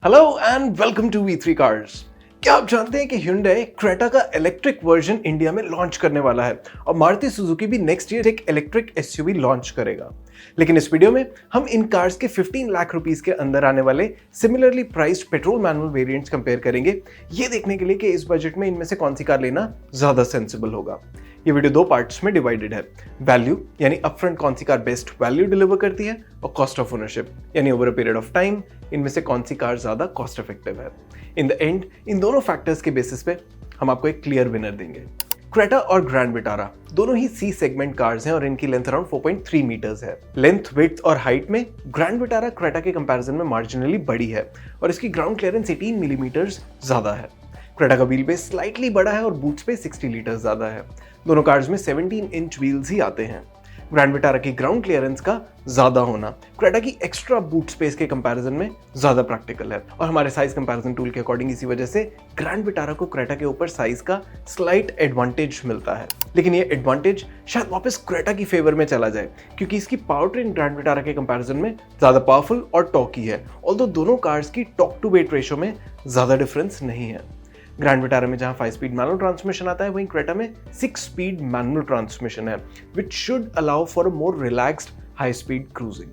Hello and welcome to V3 cars. क्या आप जानते हैं कि Hyundai क्रेटा का इलेक्ट्रिक वर्जन इंडिया में लॉन्च करने वाला है और मारुति सुजुकी भी नेक्स्ट ईयर एक इलेक्ट्रिक एसयूवी लॉन्च करेगा। लेकिन इस वीडियो में हम इन कार्स के 15 लाख रुपीस के अंदर आने वाले similarly priced petrol manual variants compare करेंगे, ये देखने के लिए कि इस बजट में इनमें से कौन सी कार लेना ज्यादा सेंसिबल होगा। ये वीडियो दो पार्ट्स में डिवाइडेड है। वैल्यू यानी अपफ्रंट कौन सी कार बेस्ट वैल्यू डिलीवर करती है, और कॉस्ट ऑफ ओनरशिप यानी over a period of time इनमें से कौन सी कार ज्यादा कॉस्ट इफेक्टिव है। इन द एंड इन दोनों फैक्टर्स के बेसिस पे हम आपको एक क्लियर विनर देंगे। क्रेटा और ग्रैंड विटारा दोनों ही सी सेगमेंट कार्स हैं और इनकी लेंथ अराउंड 4.3 मीटर्स है। लेंथ, विड्थ और हाइट में ग्रैंड विटारा क्रेटा के कंपैरिजन में मार्जिनली बड़ी है और इसकी ग्राउंड क्लियरेंस 18 मिलीमीटर्स ज्यादा है। क्रेटा का व्हील बेस स्लाइटली बड़ा है और बूट स्पेस 60 लीटर्स ज्यादा है। दोनों कार्स में 17 इंच व्हील्स ही आते हैं। ग्रैंड विटारा की ग्राउंड क्लियरेंस का ज्यादा होना क्रेटा की एक्स्ट्रा बूट स्पेस के कंपैरिजन में ज्यादा प्रैक्टिकल है और हमारे साइज कंपैरिजन टूल के अकॉर्डिंग इसी वजह से ग्रैंड विटारा को क्रेटा के ऊपर साइज का स्लाइट एडवांटेज मिलता है। लेकिन ये एडवांटेज शायद वापस क्रेटा की फेवर में चला जाए क्योंकि इसकी पावर ट्रेन ग्रैंड विटारा के कंपैरिजन में ज्यादा पावरफुल और टॉर्की है, ऑल्दो दोनों कार्स की टॉर्क टू वेट रेशियो में ज्यादा डिफरेंस नहीं है। ग्रैंड विटारा में जहां 5 स्पीड मैनुअल ट्रांसमिशन आता है, वहीं क्रेटा में 6 स्पीड मैनुअल ट्रांसमिशन है, which should allow for a more relaxed high speed cruising.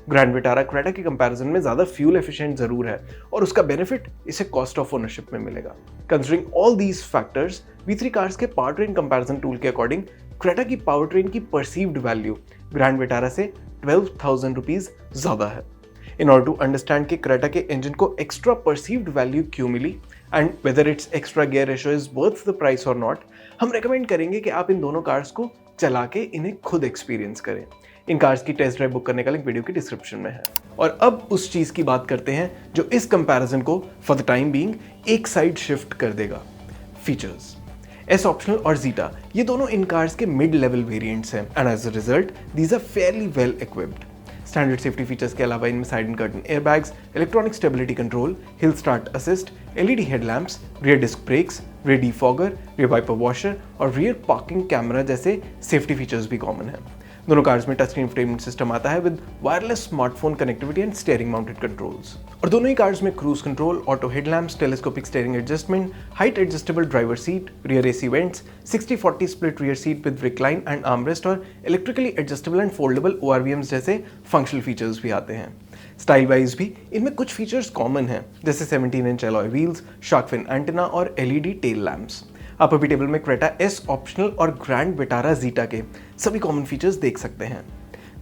Grand Vitara Creta के कंपैरिजन में ज्यादा फ्यूल एफिशिएंट जरूर है और उसका बेनिफिट इसे कॉस्ट ऑफ ओनरशिप में मिलेगा। Considering all these factors, V3 cars के पावर ट्रेन कंपैरिजन टूल के अकॉर्डिंग क्रेटा की पावर ट्रेन की परसीव्ड वैल्यू ग्रैंड विटारा से 12,000 रुपीज ज्यादा है। In order to understand कि क्रेटा के इंजन को एक्स्ट्रा परसीव्ड वैल्यू क्यों मिली and whether its extra gear ratio is worth the price और नॉट, हम रेकमेंड करेंगे कि आप इन दोनों कार्स को चला के इन्हें खुद एक्सपीरियंस करें। इन कार्स की टेस्ट ड्राइव बुक करने का लिंक वीडियो की डिस्क्रिप्शन में है। और अब उस चीज की बात करते हैं जो इस कंपैरिजन को फॉर द टाइम बीइंग एक साइड शिफ्ट कर देगा, फीचर्स। एस ऑप्शनल और जीटा ये दोनों इन कार्स के मिड लेवल वेरिएंट्स हैं and as a result these are fairly well equipped. Standard safety features के अलावा इनमें side and curtain airbags, electronic stability control, hill start assist, LED headlamps, rear disc brakes, rear defogger, rear wiper washer और rear parking camera जैसे safety features भी common है। दोनों cars में touch screen infotainment system आता है with wireless smartphone connectivity and steering mounted controls. और दोनों ही कार्स में cruise control, auto headlamps, telescopic steering adjustment, height adjustable driver seat, rear AC vents, 60-40 split rear seat with recline and armrest और electrically adjustable and foldable ORVMs जैसे functional features भी आते हैं। Style wise भी इनमें कुछ features common हैं, जैसे 17 inch alloy wheels, shark fin antenna और LED टेल लैंप्स। आप अभी टेबल में क्रेटा एस ऑप्शनल और ग्रैंड विटारा जीटा के सभी कॉमन फीचर्स देख सकते हैं।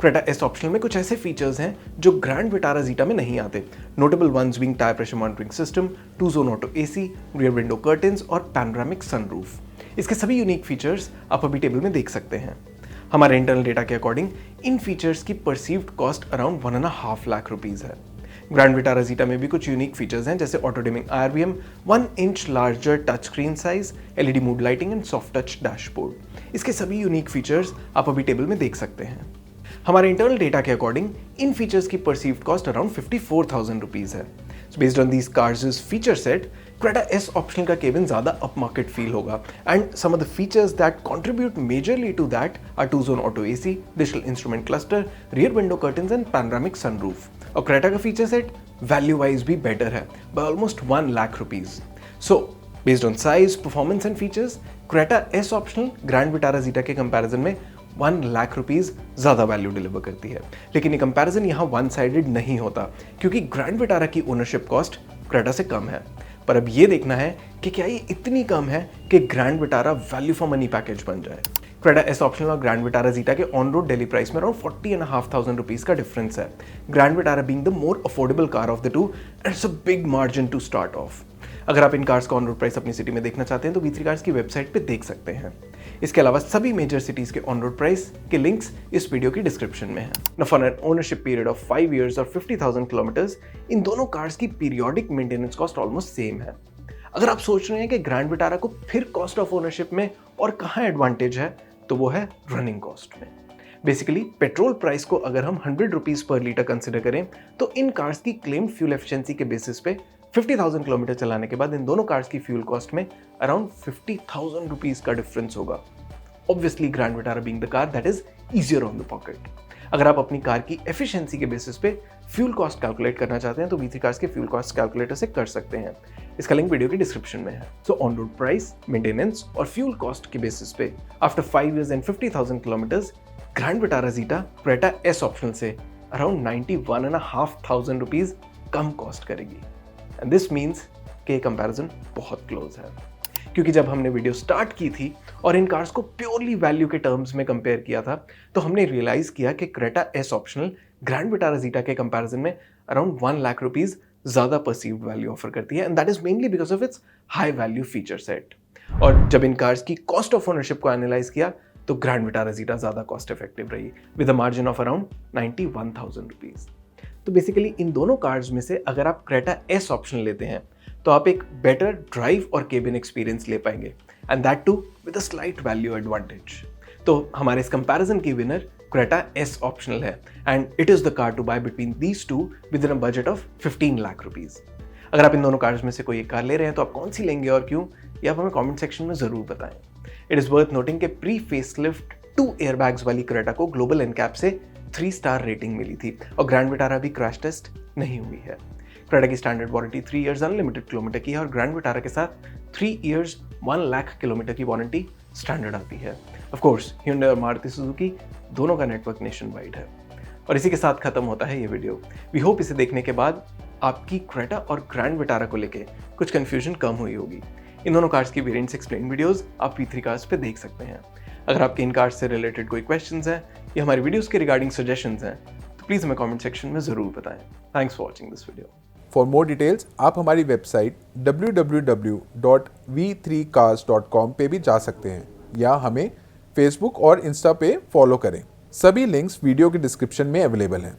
क्रेटा एस ऑप्शनल में कुछ ऐसे फीचर्स हैं जो ग्रैंड विटारा जीटा में नहीं आते। Notable ones being tyre pressure monitoring system, 2 zone auto AC, rear window curtains और पैनोरामिक सनरूफ। इसके सभी यूनिक फीचर्स आप अभी टेबल में देख सकते हैं। हमारे इंटरनल डेटा के अकॉर्डिंग इन फीचर्स की perceived cost around 1.5 lakh rupees है। ग्रैंड विटारा जीटा में भी कुछ यूनिक फीचर्स हैं, जैसे auto dimming IRVM, 1 inch larger touch screen size, LED mood lighting and soft touch dashboard. इसके सभी यूनिक फीचर्स आप अभी टेबल में देख सकते हैं। हमारे इंटरनल डेटा के अकॉर्डिंग इन फीचर्स की परसीव्ड कॉस्ट अराउंड 54,000 रुपीज है। Based on these cars feature set, Creta S optional का केबिन ज्यादा अप मार्केट फील होगा and some of the features that contribute majorly to that are 2 zone auto AC, digital instrument cluster, rear window curtains and panoramic sunroof. और Creta का feature set value wise भी better है by almost 1 lakh rupees. So based on size, performance and features, Creta S optional grand Vitara Zeta के comparison में 1 lakh rupees ज्यादा value deliver करती है। लेकिन ये कंपैरिजन यहाँ वन साइडेड नहीं होता क्योंकि ग्रैंड विटारा की ओनरशिप कॉस्ट क्रेटा से कम है। पर अब ये देखना है कि क्या ये इतनी कम है कि Grand Vitara value for money package बन जाए। क्रेटा एस ऑप्शनल और ग्रैंड विटारा जीटा के ऑन रोड डेली प्राइस में अराउंड 40,500 रुपीज का डिफरेंस है। Grand Vitara being the more affordable car of the two and it's a big margin to start off. अगर आप इन cars का on road price अपनी city में देखना चाहते हैं तो V3 कार्स की वेबसाइट पे देख सकते हैं। इसके अलावा सभी मेजर सिटीज के ऑन रोड प्राइस के लिंक्स इस वीडियो की डिस्क्रिप्शन में है। Now for an ownership period of 5 years और 50,000 किलोमीटर्स, इन दोनों कार्स की periodic maintenance cost almost same है। अगर आप सोच रहे हैं कि ग्रैंड विटारा को फिर कॉस्ट ऑफ ओनरशिप में और कहाँ एडवांटेज है, तो वो है रनिंग कॉस्ट में। बेसिकली पेट्रोल प्राइस को अगर हम 100 रुपीज पर लीटर कंसिडर करें तो इन कार्स की क्लेम फ्यूल एफिशिएंसी के बेसिस पे 50,000 किलोमीटर चलाने के बाद इन दोनों कार्स की फ्यूल कॉस्ट में अराउंड 50,000 रुपीज का डिफरेंस होगा। Obviously grand Vitara being the car that is easier on the pocket. अगर आप अपनी कार की एफिशिएंसी के बेसिस पे फ्यूल कॉस्ट कैलकुलेट करना चाहते हैं तो V3 कार्स के फ्यूल कॉस्ट कैलकुलेटर से कर सकते हैं। इसका लिंक वीडियो की डिस्क्रिप्शन में है। So on road price, maintenance और फ्यूल कॉस्ट के बेसिस पे after 5 years and 50,000 kilometres grand Vitara zeta Creta S optional से अराउंड 91,500 रुपीज कम कॉस्ट करेगी। एंड दिस मीन्स के कंपैरिजन बहुत क्लोज है, क्योंकि जब हमने वीडियो स्टार्ट की थी और इन कार्स को प्योरली वैल्यू के टर्म्स में कंपेयर किया था तो हमने रियलाइज किया कि Creta S optional grand Vitara zeta के कंपैरिजन में अराउंड 1 लाख रुपीज ज़्यादा परसीव्ड वैल्यू ऑफर करती है, and that is mainly because of its high value feature set. और जब इन कार्स की कॉस्ट ऑफ ओनरशिप को एनालाइज किया तो ग्रैंड विटारा ज़ीटा ज़्यादा कॉस्ट इफेक्टिव रही with a margin of around 91,000 rupees. तो बेसिकली इन दोनों कार्स में से अगर आप क्रेटा एस ऑप्शन लेते हैं तो आप एक बेटर ड्राइव और केबिन एक्सपीरियंस ले पाएंगे, and that too with a slight value advantage. तो हमारे इस कंपैरिजन की विनर क्रेटा एस ऑप्शनल है, and it is the car to buy between these two within a budget of 15 lakh rupees. अगर आप इन दोनों कार्स में से कोई एक कार ले रहे हैं तो आप कौन सी लेंगे और क्यों, ये आप हमें कमेंट सेक्शन में जरूर बताएं। इट इज वर्थ नोटिंग कि प्री फेसलिफ्ट 2 एयरबैग्स वाली क्रेटा को ग्लोबल एनकैप से 3 स्टार रेटिंग मिली थी और ग्रैंड विटारा भी क्रैश टेस्ट नहीं हुई है। क्रेटा की standard warranty 3 years unlimited kilometre की है और ग्रैंड विटारा के साथ 3 years 1 लाख किलोमीटर की वारंटी स्टैंडर्ड आती है। ऑफ कोर्स Hyundai और मारुति सुजुकी दोनों का नेटवर्क नेशन वाइड है। और इसी के साथ खत्म होता है ये वीडियो। वी होप इसे देखने के बाद आपकी क्रेटा और ग्रैंड विटारा को लेके कुछ कंफ्यूजन कम हुई होगी। इन दोनों कार्स की वेरिएंट्स एक्सप्लेन वीडियोस आप V3 कार्स पे देख सकते हैं। अगर आपके इन कार्स से रिलेटेड कोई क्वेश्चंस हैं या हमारी वीडियोस के रिगार्डिंग सजेशंस हैं तो प्लीज़ हमें कमेंट सेक्शन में ज़रूर बताएं। Thanks for watching this video. For more details आप हमारी वेबसाइट www.v3cars.com पे भी जा सकते हैं या हमें फेसबुक और इंस्टा पे फॉलो करें। सभी लिंक्स वीडियो के डिस्क्रिप्शन में अवेलेबल हैं।